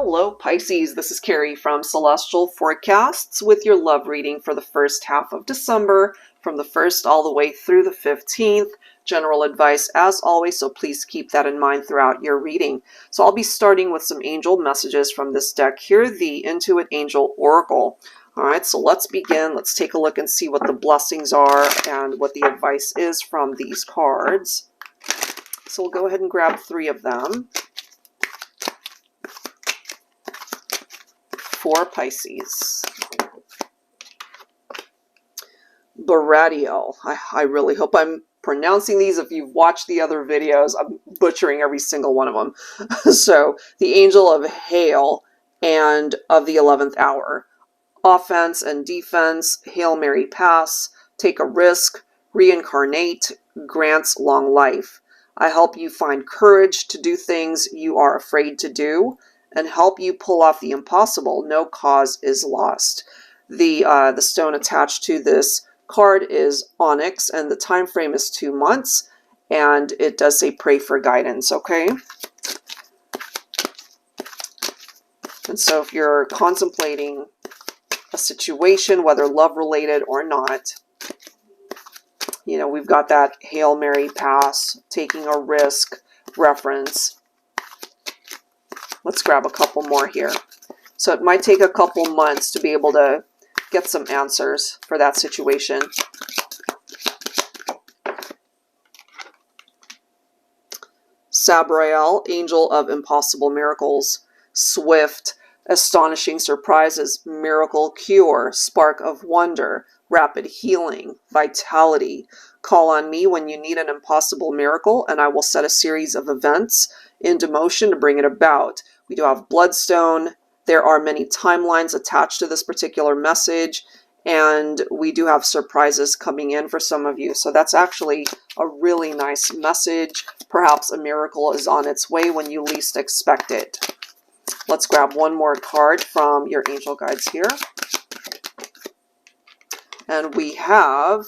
Hello Pisces, this is Carrie from Celestial Forecasts with your love reading for the first half of December from the 1st all the way through the 15th. General advice as always, so please keep that in mind throughout your reading. So I'll be starting with some angel messages from this deck here, the Intuit Angel Oracle. Alright, so let's begin. Let's take a look and see what the blessings are and what the advice is from these cards. So we'll go ahead and grab 3 of them. For Pisces. Baradiel. I really hope I'm pronouncing these. If you've watched the other videos, I'm butchering every single one of them. So, the Angel of Hail and of the 11th Hour. Offense and defense, Hail Mary pass, take a risk, reincarnate, grants long life. I help you find courage to do things you are afraid to do, and help you pull off the impossible. No cause is lost. The stone attached to this card is onyx, and the time frame is 2 months, and it does say pray for guidance, okay? And so if you're contemplating a situation, whether love-related or not, you know, we've got that Hail Mary pass, taking a risk reference. Let's grab a couple more here. So it might take a couple months to be able to get some answers for that situation. Sabriel, Angel of Impossible Miracles. Swift, astonishing surprises, miracle cure, spark of wonder, rapid healing, vitality. Call on me when you need an impossible miracle, and I will set a series of events into motion to bring it about. We do have Bloodstone. There are many timelines attached to this particular message, and we do have surprises coming in for some of you. So that's actually a really nice message. Perhaps a miracle is on its way when you least expect it. Let's grab one more card from your angel guides here. And we have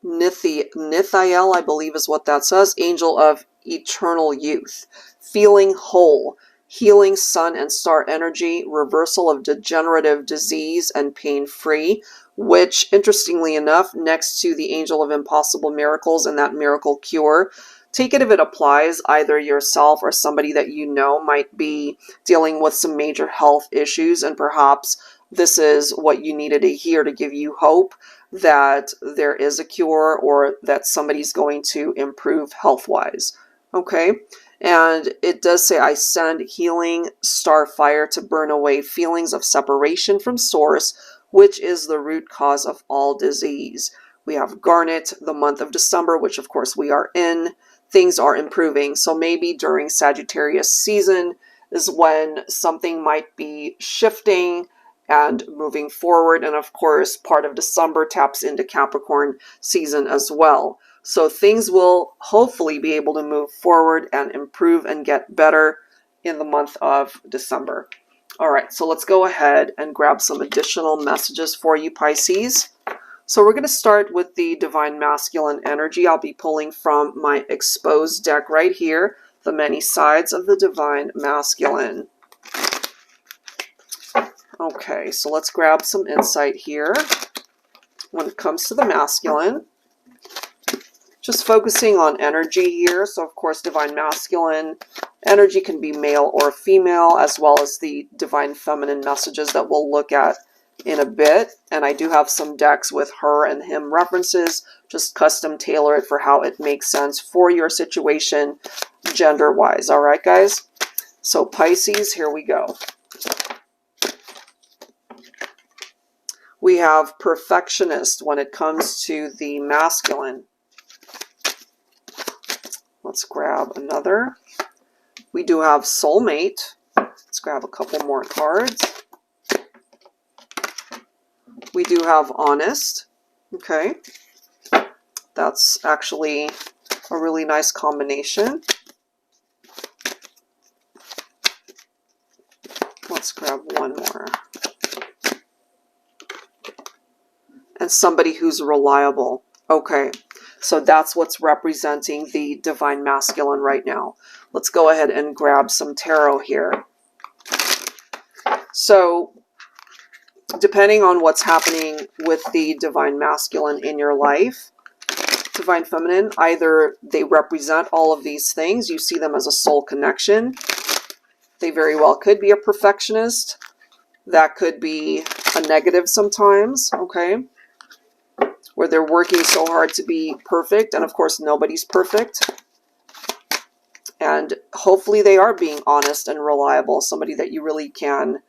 Nithiel, I believe is what that says. Angel of Eternal Youth. Feeling whole. Healing sun and star energy, reversal of degenerative disease and pain-free, which, interestingly enough, next to the Angel of Impossible Miracles and that miracle cure, take it if it applies. Either yourself or somebody that you know might be dealing with some major health issues, and perhaps this is what you needed to hear to give you hope that there is a cure or that somebody's going to improve health-wise. Okay? And it does say, I send healing star fire to burn away feelings of separation from source, which is the root cause of all disease. We have Garnet, the month of December, which of course we are in. Things are improving. So maybe during Sagittarius season is when something might be shifting and moving forward. And of course, part of December taps into Capricorn season as well. So things will hopefully be able to move forward and improve and get better in the month of December. All right, so let's go ahead and grab some additional messages for you, Pisces. So we're going to start with the Divine Masculine energy. I'll be pulling from my exposed deck right here, the many sides of the Divine Masculine. Okay, so let's grab some insight here. When it comes to the masculine, just focusing on energy here. So, of course, Divine Masculine energy can be male or female, as well as the Divine Feminine messages that we'll look at in a bit. And I do have some decks with her and him references. Just custom tailor it for how it makes sense for your situation, gender-wise. All right, guys? So, Pisces, here we go. We have Perfectionist when it comes to the masculine. Let's grab another. We do have Soulmate. Let's grab a couple more cards. We do have Honest. Okay. That's actually a really nice combination. Let's grab one more. And somebody who's reliable. Okay. So that's what's representing the Divine Masculine right now. Let's go ahead and grab some tarot here. So depending on what's happening with the divine masculine in your life, divine feminine, either they represent all of these things, you see them as a soul connection. They very well could be a perfectionist. That could be a negative sometimes, okay? Where they're working so hard to be perfect, and of course nobody's perfect. And hopefully they are being honest and reliable, somebody that you really can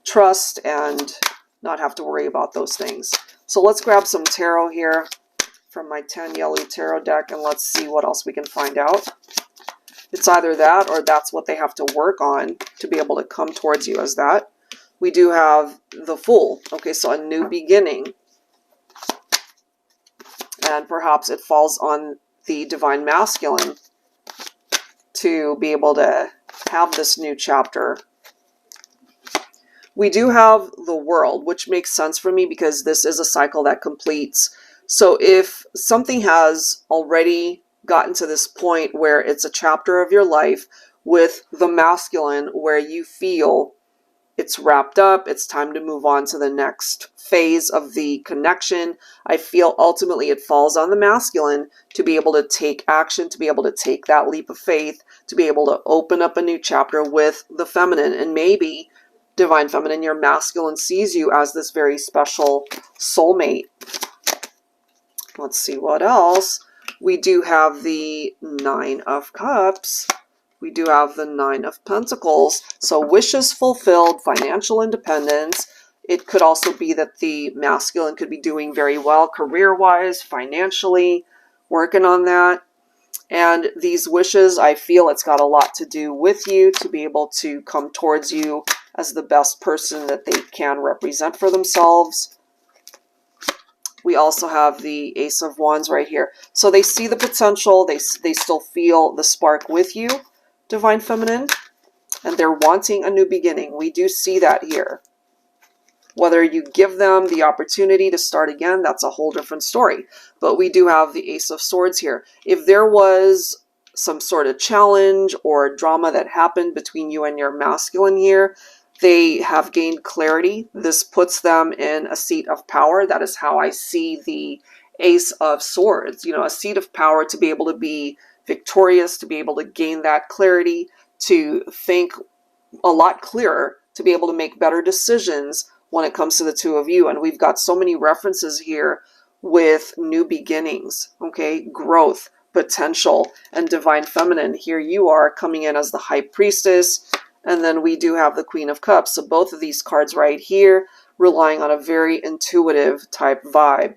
trust and not have to worry about those things. So let's grab some tarot here from my TANIELU tarot deck, and let's see what else we can find out. It's either that or that's what they have to work on to be able to come towards you as that. We do have the Fool. Okay, so a new beginning. And perhaps it falls on the divine masculine to be able to have this new chapter. We do have the World, which makes sense for me because this is a cycle that completes. So if something has already gotten to this point where it's a chapter of your life with the masculine where you feel it's wrapped up, it's time to move on to the next phase of the connection, I feel ultimately it falls on the masculine to be able to take action, to be able to take that leap of faith, to be able to open up a new chapter with the feminine. And maybe, divine feminine, your masculine sees you as this very special soulmate. Let's see what else. We do have the Nine of Cups. We do have the Nine of Pentacles. So wishes fulfilled, financial independence. It could also be that the masculine could be doing very well career-wise, financially, working on that. And these wishes, I feel it's got a lot to do with you to be able to come towards you as the best person that they can represent for themselves. We also have the Ace of Wands right here. So they see the potential. They still feel the spark with you, divine feminine. And they're wanting a new beginning. We do see that here. Whether you give them the opportunity to start again, that's a whole different story. But we do have the Ace of Swords here. If there was some sort of challenge or drama that happened between you and your masculine here, they have gained clarity. This puts them in a seat of power. That is how I see the Ace of Swords. You know, a seat of power to be able to be victorious, to be able to gain that clarity, to think a lot clearer, to be able to make better decisions when it comes to the two of you. And we've got so many references here with new beginnings, okay, growth, potential, and divine feminine. Here you are coming in as the High Priestess. And then we do have the Queen of Cups. So both of these cards right here relying on a very intuitive type vibe.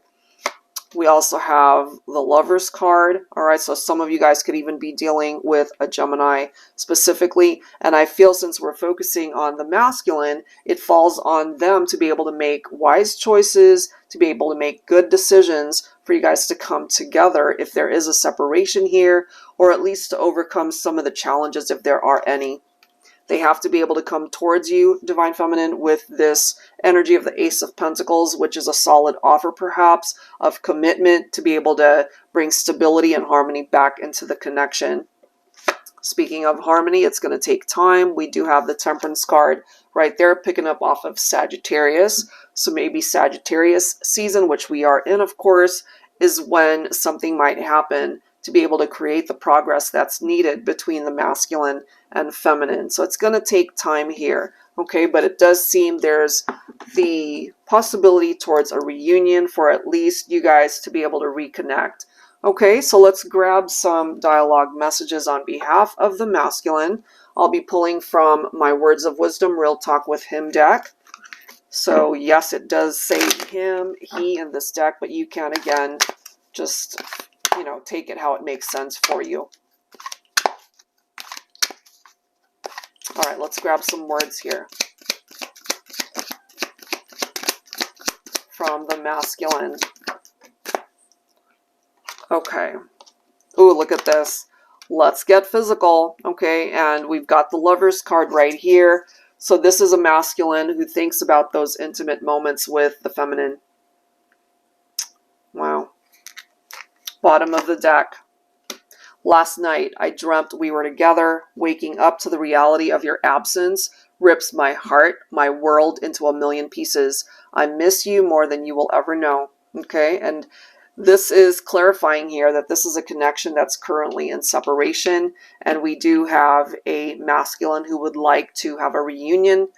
We also have the Lovers card. All right, so some of you guys could even be dealing with a Gemini specifically. And I feel since we're focusing on the masculine, it falls on them to be able to make wise choices, to be able to make good decisions for you guys to come together if there is a separation here, or at least to overcome some of the challenges if there are any. They have to be able to come towards you, divine feminine, with this energy of the Ace of Pentacles, which is a solid offer perhaps of commitment to be able to bring stability and harmony back into the connection. Speaking of harmony, it's going to take time. We do have the Temperance card right there picking up off of Sagittarius. So maybe Sagittarius season, which we are in, of course, is when something might happen to be able to create the progress that's needed between the masculine and feminine. So it's going to take time here, okay? But it does seem there's the possibility towards a reunion for at least you guys to be able to reconnect. Okay, so let's grab some dialogue messages on behalf of the masculine. I'll be pulling from my Words of Wisdom Real Talk with Him deck. So yes, it does say him, he in this deck, but you can, again, just, you know, take it how it makes sense for you. All right, let's grab some words here from the masculine. Okay. Ooh, look at this. Let's get physical. Okay, and we've got the Lovers card right here. So this is a masculine who thinks about those intimate moments with the feminine. Wow. Bottom of the deck. Last night, I dreamt we were together, waking up to the reality of your absence, rips my heart, my world into a million pieces. I miss you more than you will ever know. Okay, and this is clarifying here that this is a connection that's currently in separation, and we do have a masculine who would like to have a reunion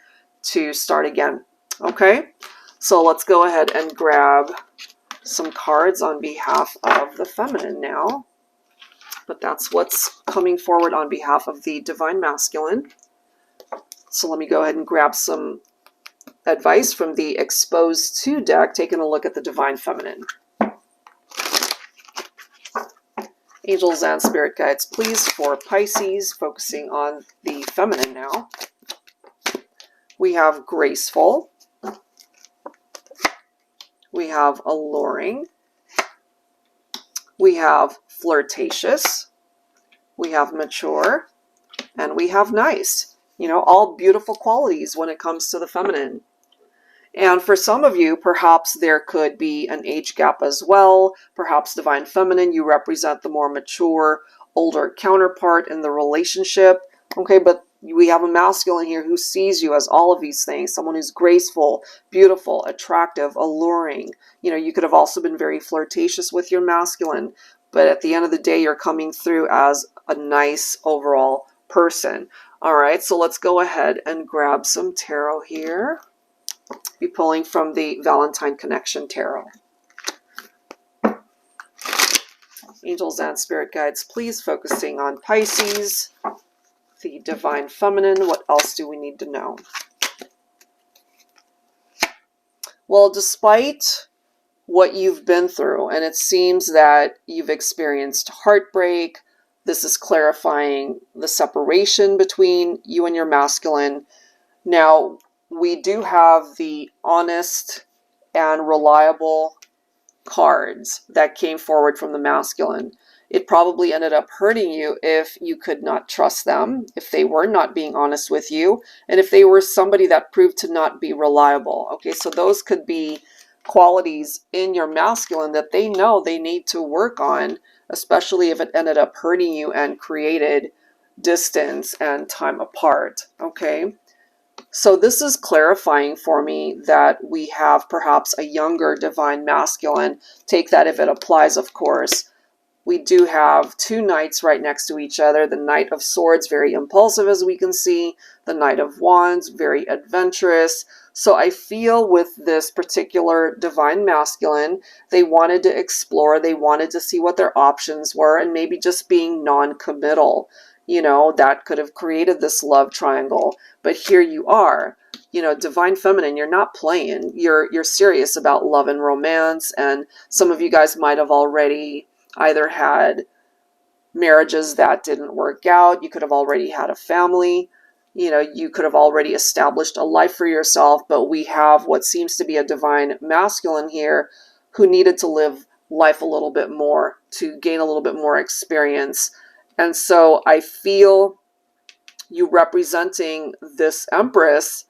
to start again. Okay, so let's go ahead and grab some cards on behalf of the feminine now. But that's what's coming forward on behalf of the divine masculine. So let me go ahead and grab some advice from the Exposed To deck, taking a look at the divine feminine. Angels and spirit guides, please, for Pisces, focusing on the feminine now. We have graceful. We have alluring. We have flirtatious. We have mature. And we have nice. You know, all beautiful qualities when it comes to the feminine. And for some of you, perhaps there could be an age gap as well. Perhaps divine feminine, you represent the more mature, older counterpart in the relationship. Okay, but we have a masculine here who sees you as all of these things. Someone who's graceful, beautiful, attractive, alluring. You know, you could have also been very flirtatious with your masculine. But at the end of the day, you're coming through as a nice overall person. All right, so let's go ahead and grab some tarot here. Be pulling from the Valentine Connection Tarot. Angels and spirit guides, please, focusing on Pisces, the divine feminine. What else do we need to know? Well, despite what you've been through, and it seems that you've experienced heartbreak, this is clarifying the separation between you and your masculine. Now, we do have the honest and reliable cards that came forward from the masculine. It probably ended up hurting you if you could not trust them, if they were not being honest with you, and if they were somebody that proved to not be reliable. Okay, so those could be qualities in your masculine that they know they need to work on, especially if it ended up hurting you and created distance and time apart. Okay. So this is clarifying for me that we have perhaps a younger divine masculine. Take that if it applies, of course. We do have two knights right next to each other. The Knight of Swords, very impulsive as we can see. The Knight of Wands, very adventurous. So I feel with this particular divine masculine, they wanted to explore, they wanted to see what their options were, and maybe just being non-committal. You know, that could have created this love triangle. But here you are, you know, divine feminine, you're not playing. You're serious about love and romance. And some of you guys might have already either had marriages that didn't work out. You could have already had a family. You know, you could have already established a life for yourself. But we have what seems to be a divine masculine here who needed to live life a little bit more, to gain a little bit more experience. And so I feel you representing this Empress,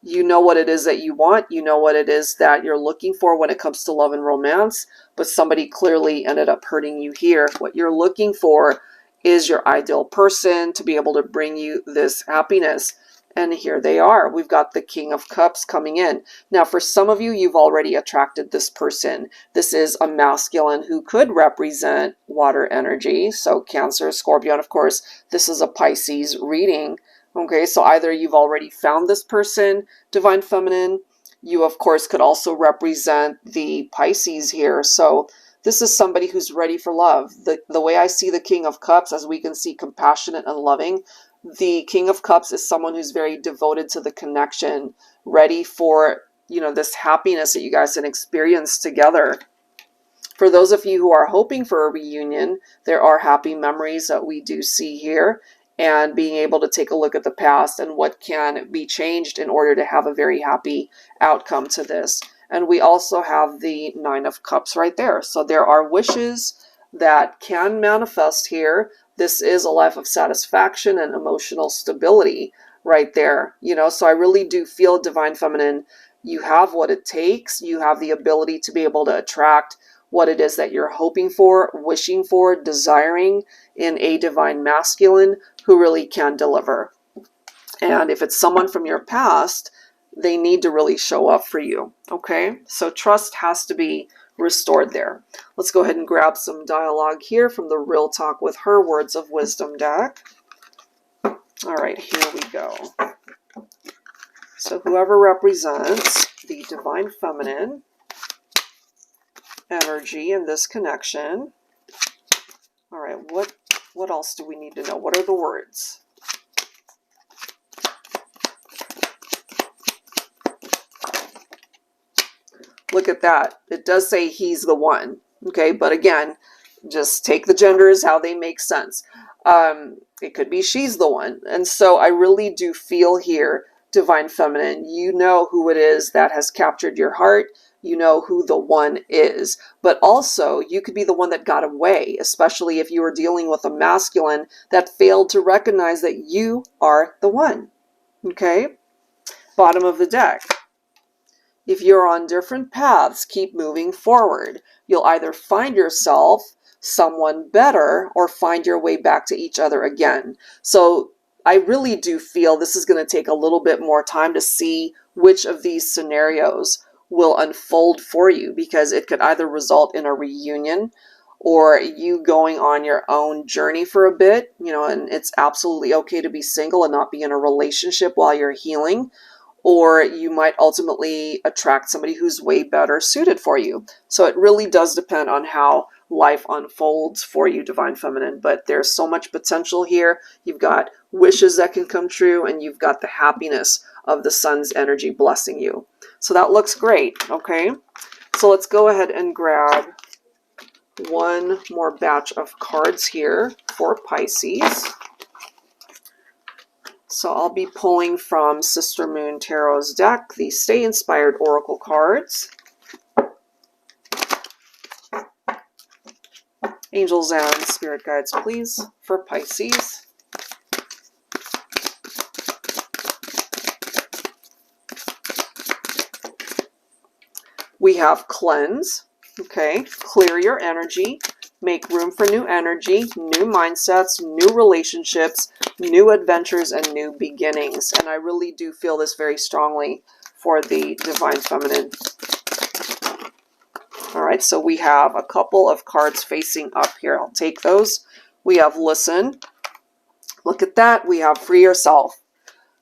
you know what it is that you want, you know what it is that you're looking for when it comes to love and romance, but somebody clearly ended up hurting you here. What you're looking for is your ideal person to be able to bring you this happiness. And here they are. We've got the King of Cups coming in. Now, for some of you, you've already attracted this person. This is a masculine who could represent water energy. So Cancer, Scorpio, and of course, this is a Pisces reading. Okay, so either you've already found this person, divine feminine. You, of course, could also represent the Pisces here. So this is somebody who's ready for love. The way I see the King of Cups, as we can see, compassionate and loving, the King of Cups is someone who's very devoted to the connection, ready for, you know, this happiness that you guys can experience together. For those of you who are hoping for a reunion, there are happy memories that we do see here, and being able to take a look at the past and what can be changed in order to have a very happy outcome to this. And we also have the Nine of Cups right there. So there are wishes that can manifest here. This is a life of satisfaction and emotional stability right there. You know, so I really do feel, divine feminine, you have what it takes. You have the ability to be able to attract what it is that you're hoping for, wishing for, desiring in a divine masculine who really can deliver. And if it's someone from your past, they need to really show up for you, okay? So trust has to be restored there. Let's go ahead and grab some dialogue here from the Real Talk with Her Words of Wisdom deck. All right, here we go. So whoever represents the Divine Feminine energy in this connection. All right, what else do we need to know? What are the words? Look at that. It does say he's the one. Okay, but again, just take the genders how they make sense. It could be she's the one. And so I really do feel here, Divine Feminine, you know who it is that has captured your heart. You know who the one is. But also, you could be the one that got away, especially if you were dealing with a masculine that failed to recognize that you are the one. Okay? Bottom of the deck. If you're on different paths, keep moving forward. You'll either find yourself someone better or find your way back to each other again. So I really do feel this is going to take a little bit more time to see which of these scenarios will unfold for you, because it could either result in a reunion or you going on your own journey for a bit, you know, and it's absolutely okay to be single and not be in a relationship while you're healing. Or you might ultimately attract somebody who's way better suited for you. So it really does depend on how life unfolds for you, Divine Feminine. But there's so much potential here. You've got wishes that can come true, and you've got the happiness of the sun's energy blessing you. So that looks great, okay? So let's go ahead and grab one more batch of cards here for Pisces. So I'll be pulling from Sister Moon Tarot's deck, the Stay Inspired Oracle cards. Angels and Spirit Guides, please, for Pisces. We have Cleanse, okay? Clear your energy. Make room for new energy, new mindsets, new relationships, new adventures, and new beginnings. And I really do feel this very strongly for the Divine Feminine. All right, so we have a couple of cards facing up here. I'll take those. We have Listen. Look at that. We have Free Yourself.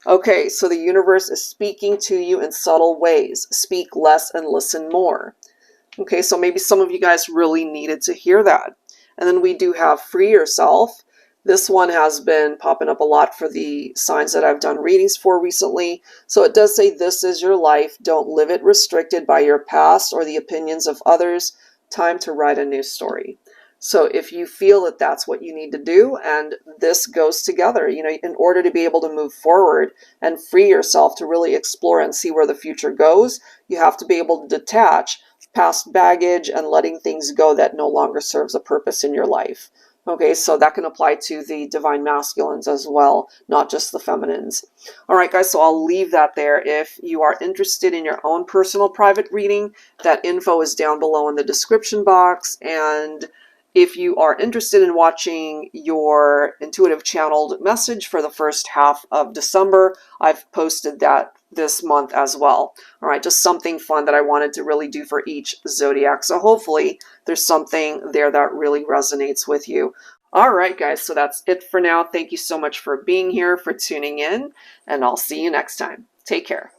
Okay, so the universe is speaking to you in subtle ways. Speak less and listen more. Okay, so maybe some of you guys really needed to hear that. And then we do have Free Yourself. This one has been popping up a lot for the signs that I've done readings for recently. So it does say, this is your life. Don't live it restricted by your past or the opinions of others. Time to write a new story. So if you feel that that's what you need to do, and this goes together, you know, in order to be able to move forward and free yourself to really explore and see where the future goes, you have to be able to detach past baggage and letting things go that no longer serves a purpose in your life. Okay, so that can apply to the divine masculines as well, not just the feminines. All right, guys, so I'll leave that there. If you are interested in your own personal private reading, that info is down below in the description box. And if you are interested in watching your intuitive channeled message for the first half of December, I've posted that this month as well. All right, just something fun that I wanted to really do for each zodiac. So hopefully there's something there that really resonates with you. All right, guys, so that's it for now. Thank you so much for being here, for tuning in, and I'll see you next time. Take care.